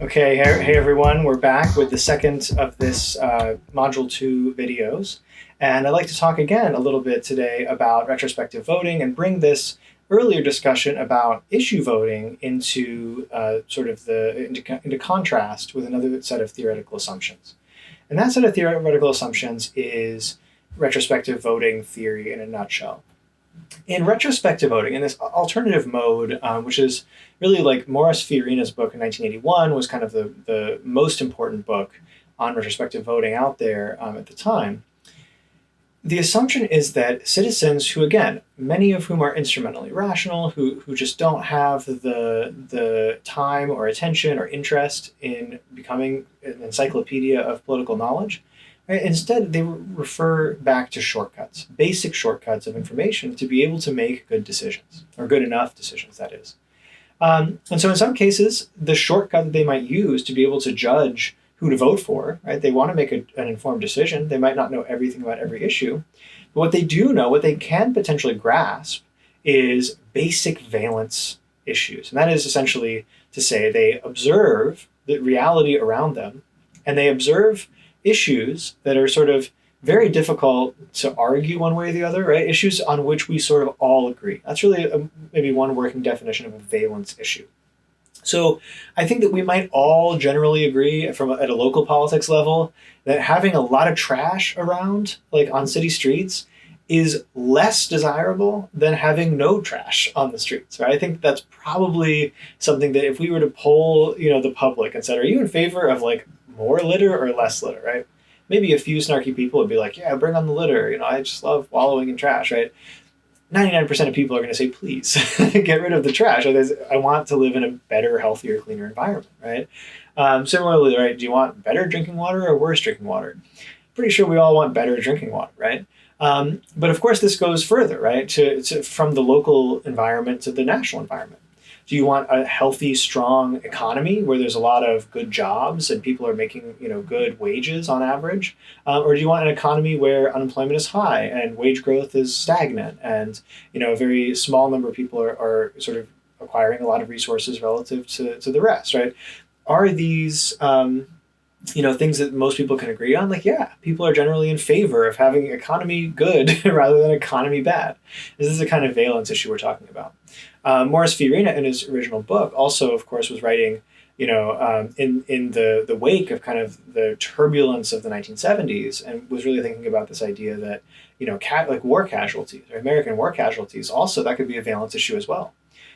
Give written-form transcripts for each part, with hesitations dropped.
Hey everyone, we're back with the second of this Module 2 videos. And I'd like to talk again a little bit today about retrospective voting and bring this earlier discussion about issue voting into into contrast with another set of theoretical assumptions. And that set of theoretical assumptions is retrospective voting theory in a nutshell. In retrospective voting, in this alternative mode, which is really like Morris Fiorina's book in 1981 was kind of the most important book on retrospective voting out there at the time. The assumption is that citizens who, again, many of whom are instrumentally rational, who just don't have the time or attention or interest in becoming an encyclopedia of political knowledge, right? Instead, they refer back to shortcuts, basic shortcuts of information to be able to make good decisions, or good enough decisions, that is. And so in some cases, the shortcut that they might use to be able to judge who to vote for, right? They want to make an informed decision. They might not know everything about every issue. But what they do know, what they can potentially grasp, is basic valence issues. And that is essentially to say they observe the reality around them, and they observe issues that are sort of very difficult to argue one way or the other, right? Issues on which we sort of all agree. That's really maybe one working definition of a valence issue. So I think that we might all generally agree at a local politics level that having a lot of trash around, like on city streets, is less desirable than having no trash on the streets, right? I think that's probably something that if we were to poll, the public and said, are you in favor of like more litter or less litter, right? Maybe a few snarky people would be like, yeah, bring on the litter. I just love wallowing in trash, right? 99% of people are going to say, please get rid of the trash. I want to live in a better, healthier, cleaner environment, right? Similarly, right, do you want better drinking water or worse drinking water? Pretty sure we all want better drinking water, right? But of course, this goes further, right, from the local environment to the national environment. Do you want a healthy, strong economy where there's a lot of good jobs and people are making, good wages on average? Or do you want an economy where unemployment is high and wage growth is stagnant and, a very small number of people are sort of acquiring a lot of resources relative to the rest, right? Are these, things that most people can agree on? Like, yeah, people are generally in favor of having economy good rather than economy bad. This is the kind of valence issue we're talking about. Morris Fiorina, in his original book, also, of course, was writing, in the wake of kind of the turbulence of the 1970s, and was really thinking about this idea that, like war casualties, or American war casualties, also that could be a valence issue as well.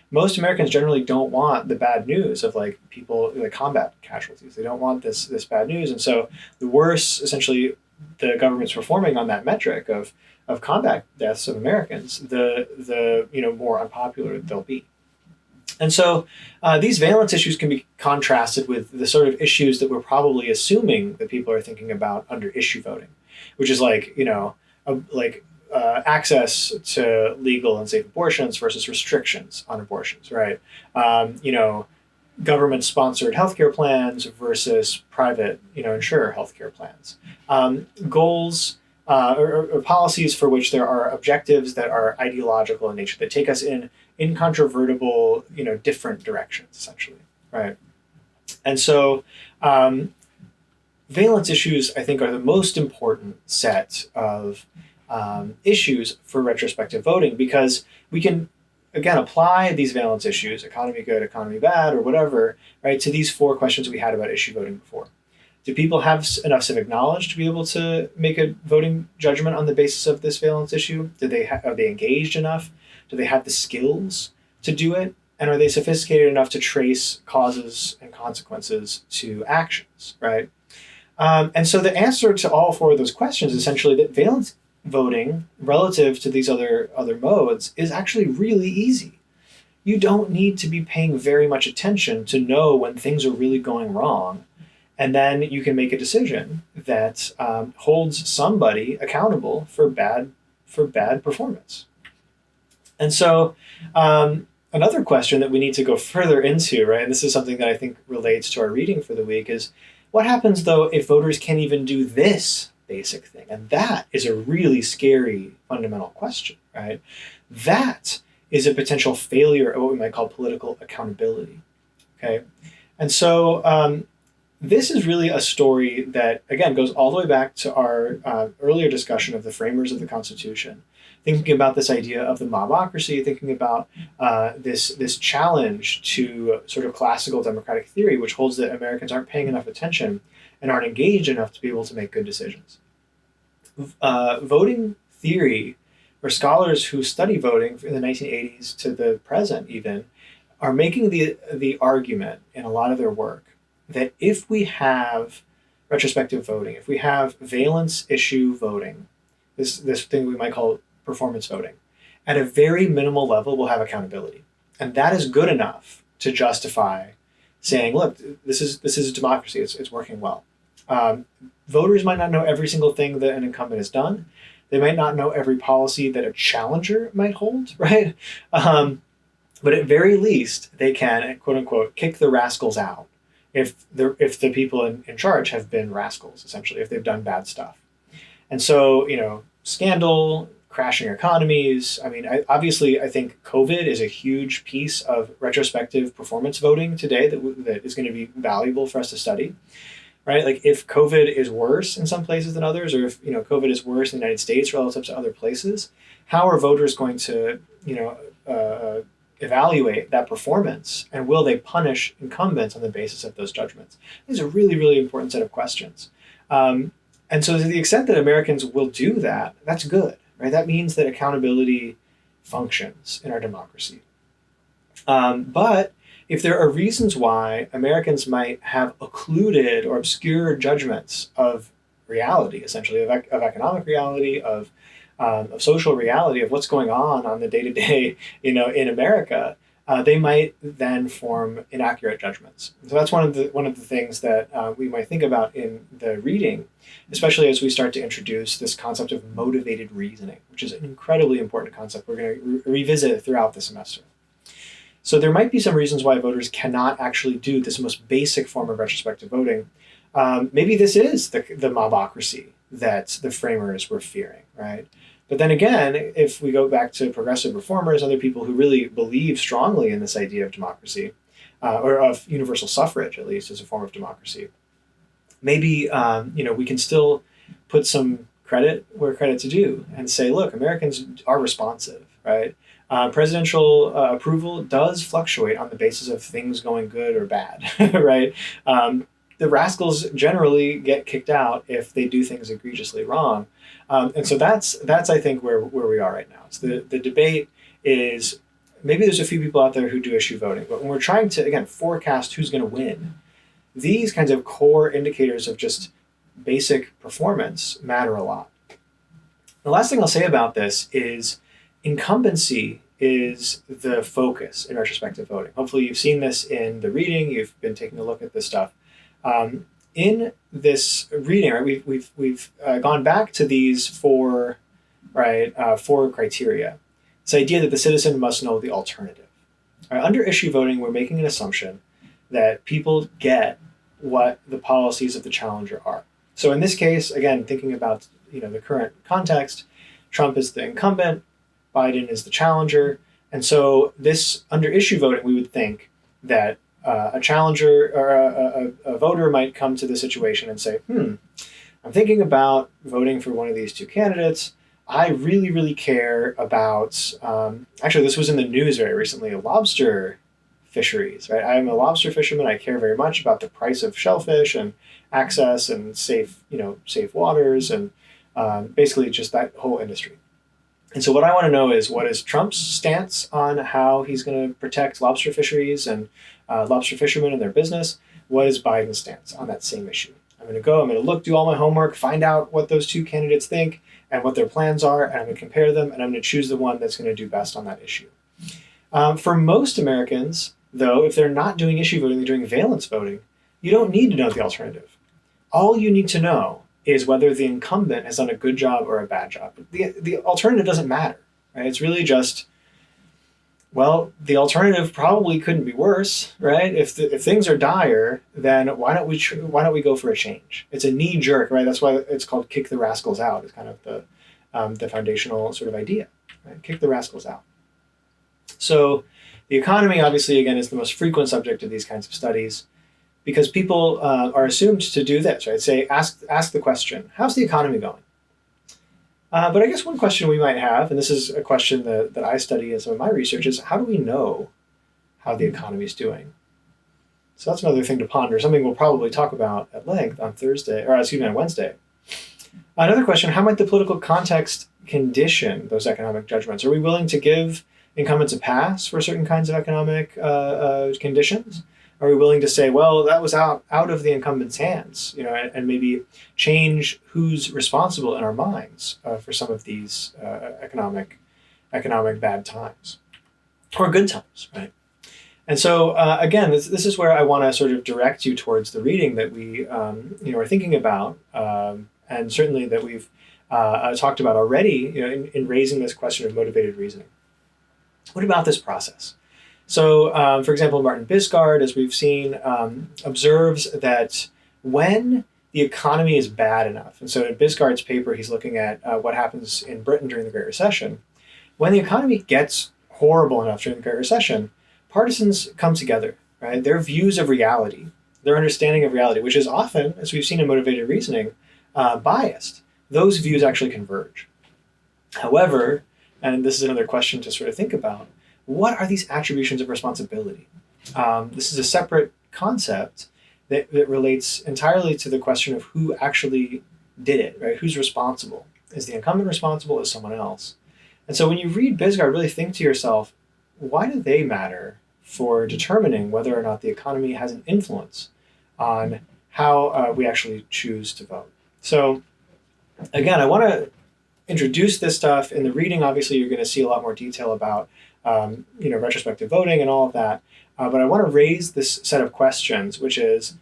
Most Americans generally don't want the bad news of like people, like combat casualties. They don't want this bad news, and so the worse, essentially, the government's performing on that metric of combat deaths of Americans, the more unpopular they'll be. And so these valence issues can be contrasted with the sort of issues that we're probably assuming that people are thinking about under issue voting, which is like, access to legal and safe abortions versus restrictions on abortions, right? Government-sponsored healthcare plans versus private, insurer healthcare plans. Goals or policies for which there are objectives that are ideological in nature, that take us in incontrovertible, different directions, essentially, right? And so valence issues, I think, are the most important set of issues for retrospective voting, because we can, again, apply these valence issues, economy good, economy bad, or whatever, right, to these four questions we had about issue voting before. Do people have enough civic knowledge to be able to make a voting judgment on the basis of this valence issue? Are they engaged enough? Do they have the skills to do it? And are they sophisticated enough to trace causes and consequences to actions, right? And so the answer to all four of those questions is essentially that valence voting relative to these other modes is actually really easy. You don't need to be paying very much attention to know when things are really going wrong. And then you can make a decision that holds somebody accountable for bad performance. And so another question that we need to go further into, right, and this is something that I think relates to our reading for the week, is what happens, though, if voters can't even do this basic thing? And that is a really scary fundamental question, right? That is a potential failure of what we might call political accountability, okay? And so this is really a story that, again, goes all the way back to our earlier discussion of the framers of the Constitution, thinking about this idea of the mobocracy, thinking about this challenge to sort of classical democratic theory, which holds that Americans aren't paying enough attention and aren't engaged enough to be able to make good decisions. Voting theory, or scholars who study voting in the 1980s to the present even, are making the argument in a lot of their work that if we have retrospective voting, if we have valence issue voting, this thing we might call performance voting, at a very minimal level, we'll have accountability. And that is good enough to justify saying, look, this is democracy, it's working well. Voters might not know every single thing that an incumbent has done. They might not know every policy that a challenger might hold, right? But at very least, they can, quote unquote, kick the rascals out if the people in charge have been rascals, essentially, if they've done bad stuff. And so, scandal, crashing economies. I mean, obviously, I think COVID is a huge piece of retrospective performance voting today that is going to be valuable for us to study, right? Like if COVID is worse in some places than others, or if COVID is worse in the United States relative to other places, how are voters going to evaluate that performance, and will they punish incumbents on the basis of those judgments? These are really, really important set of questions. And so to the extent that Americans will do that, that's good, right? That means that accountability functions in our democracy. But if there are reasons why Americans might have occluded or obscure judgments of reality, essentially, of economic reality, of social reality, of what's going on the day-to-day, in America, they might then form inaccurate judgments. So that's one of the things that we might think about in the reading, especially as we start to introduce this concept of motivated reasoning, which is an incredibly important concept we're going to revisit throughout the semester. So there might be some reasons why voters cannot actually do this most basic form of retrospective voting. Maybe this is the mobocracy that the framers were fearing, right? But then again, if we go back to progressive reformers, other people who really believe strongly in this idea of democracy, or of universal suffrage, at least, as a form of democracy, maybe we can still put some credit where credit's due and say, look, Americans are responsive, right? Presidential approval does fluctuate on the basis of things going good or bad, right? The rascals generally get kicked out if they do things egregiously wrong. And so that's I think where we are right now. So the debate is, maybe there's a few people out there who do issue voting, but when we're trying to, again, forecast who's going to win, these kinds of core indicators of just basic performance matter a lot. The last thing I'll say about this is incumbency is the focus in retrospective voting. Hopefully you've seen this in the reading, you've been taking a look at this stuff. In this reading, right, we've gone back to these four criteria. This idea that the citizen must know the alternative. Right, under issue voting, we're making an assumption that people get what the policies of the challenger are. So in this case, again, thinking about the current context, Trump is the incumbent, Biden is the challenger, and so this under issue voting, we would think that a challenger or a voter might come to the situation and say, I'm thinking about voting for one of these two candidates. I really, really care about, actually this was in the news very recently, lobster fisheries, right? I'm a lobster fisherman. I care very much about the price of shellfish and access and safe waters and basically just that whole industry. And so what I want to know is, what is Trump's stance on how he's going to protect lobster fisheries and lobster fishermen and their business? What is Biden's stance on that same issue? I'm going to look, do all my homework, find out what those two candidates think and what their plans are, and I'm going to compare them, and I'm going to choose the one that's going to do best on that issue. For most Americans, though, if they're not doing issue voting, they're doing valence voting, you don't need to know the alternative. All you need to know is whether the incumbent has done a good job or a bad job. The alternative doesn't matter, right? It's really just, well, the alternative probably couldn't be worse, right? If things are dire, then why don't we go for a change? It's a knee jerk, right? That's why it's called kick the rascals out. It's kind of the foundational sort of idea, right? Kick the rascals out. So the economy, obviously, again, is the most frequent subject of these kinds of studies. because people are assumed to do this, right? Say, ask the question, how's the economy going? But I guess one question we might have, and this is a question that I study in some of my research, is how do we know how the economy is doing? So that's another thing to ponder, something we'll probably talk about at length on Thursday, or excuse me, on Wednesday. Another question, how might the political context condition those economic judgments? Are we willing to give incumbents a pass for certain kinds of economic conditions? Are we willing to say, well, that was out of the incumbent's hands, and maybe change who's responsible in our minds for some of these economic bad times or good times, right? And so again, this is where I want to sort of direct you towards the reading that we are thinking about, and certainly that we've talked about already, in raising this question of motivated reasoning. What about this process? So, for example, Martin Biscard, as we've seen, observes that when the economy is bad enough, and so in Biscard's paper, he's looking at what happens in Britain during the Great Recession. When the economy gets horrible enough during the Great Recession, partisans come together, right? Their views of reality, their understanding of reality, which is often, as we've seen in motivated reasoning, biased. Those views actually converge. However, and this is another question to sort of think about, what are these attributions of responsibility? This is a separate concept that relates entirely to the question of who actually did it, right? Who's responsible? Is the incumbent responsible? Is someone else? And so when you read Biscard, really think to yourself, why do they matter for determining whether or not the economy has an influence on how we actually choose to vote? So again, I want to introduce this stuff. In the reading, obviously, you're going to see a lot more detail about retrospective voting and all of that. But I want to raise this set of questions, which is,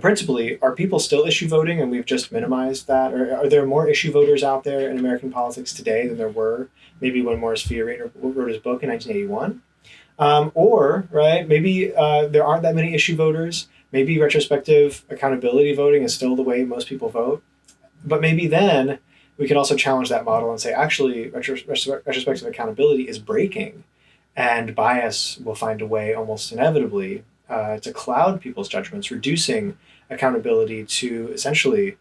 principally, are people still issue voting and we've just minimized that? Or are there more issue voters out there in American politics today than there were maybe when Morris Fioraino wrote his book in 1981? Right, maybe there aren't that many issue voters. Maybe retrospective accountability voting is still the way most people vote. But maybe then we can also challenge that model and say, actually, retrospective accountability is breaking, and bias will find a way almost inevitably to cloud people's judgments, reducing accountability to essentially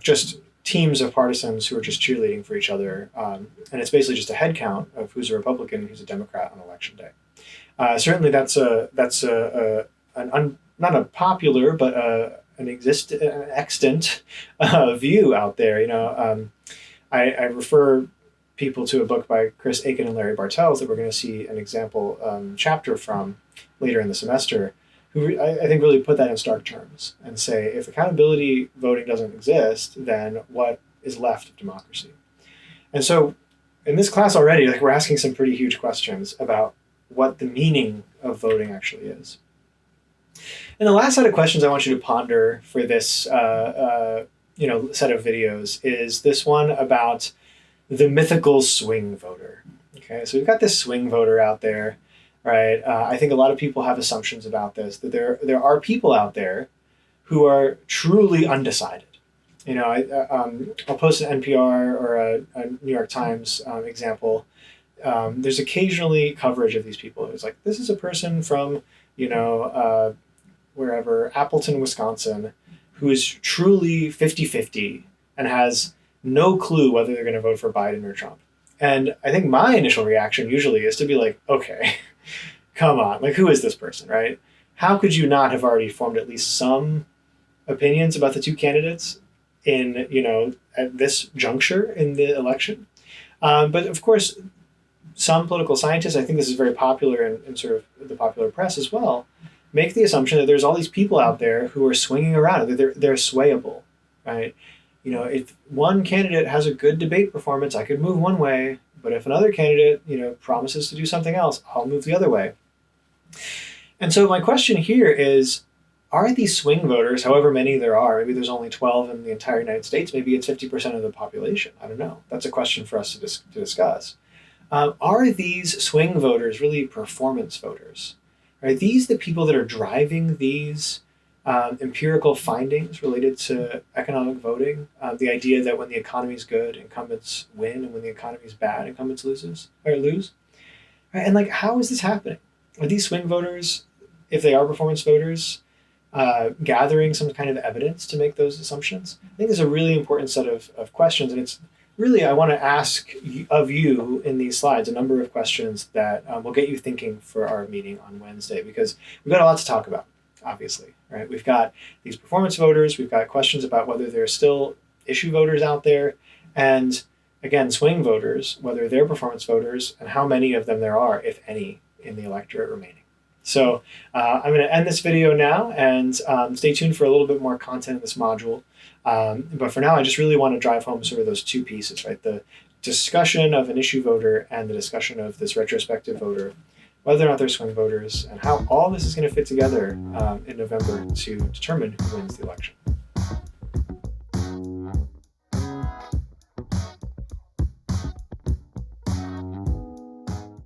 just teams of partisans who are just cheerleading for each other. And it's basically just a head count of who's a Republican, who's a Democrat on election day. Certainly that's not a popular, but an extant view out there. I refer people to a book by Chris Aiken and Larry Bartels that we're going to see an example chapter from later in the semester, who I think really put that in stark terms and say, if accountability voting doesn't exist, then what is left of democracy? And so in this class already, we're asking some pretty huge questions about what the meaning of voting actually is. And the last set of questions I want you to ponder for this set of videos is this one about the mythical swing voter. Okay, so we've got this swing voter out there, right? I think a lot of people have assumptions about this, that there are people out there who are truly undecided. I'll post an NPR or a New York Times example. There's occasionally coverage of these people. It's like, this is a person from, wherever, Appleton, Wisconsin, who is truly 50-50 and has no clue whether they're going to vote for Biden or Trump. And I think my initial reaction usually is to be like, okay, come on, who is this person, right? How could you not have already formed at least some opinions about the two candidates in, at this juncture in the election? But of course, some political scientists, I think this is very popular in sort of the popular press as well, make the assumption that there's all these people out there who are swinging around, that they're swayable, right? If one candidate has a good debate performance, I could move one way, but if another candidate, promises to do something else, I'll move the other way. And so my question here is, are these swing voters, however many there are, maybe there's only 12 in the entire United States, maybe it's 50% of the population, I don't know. That's a question for us to discuss. Are these swing voters really performance voters? Are these the people that are driving these empirical findings related to economic voting? The idea that when the economy is good, incumbents win, and when the economy is bad, incumbents lose. Right? And how is this happening? Are these swing voters, if they are performance voters, gathering some kind of evidence to make those assumptions? I think is a really important set of questions, and it's really, I want to ask of you in these slides a number of questions that will get you thinking for our meeting on Wednesday, because we've got a lot to talk about, obviously, right? We've got these performance voters, we've got questions about whether there are still issue voters out there, and again, swing voters, whether they're performance voters, and how many of them there are, if any, in the electorate remaining. So I'm going to end this video now, and stay tuned for a little bit more content in this module. But for now, I just really want to drive home sort of those two pieces, right? The discussion of an issue voter and the discussion of this retrospective voter, whether or not they're swing voters, and how all this is going to fit together in November to determine who wins the election.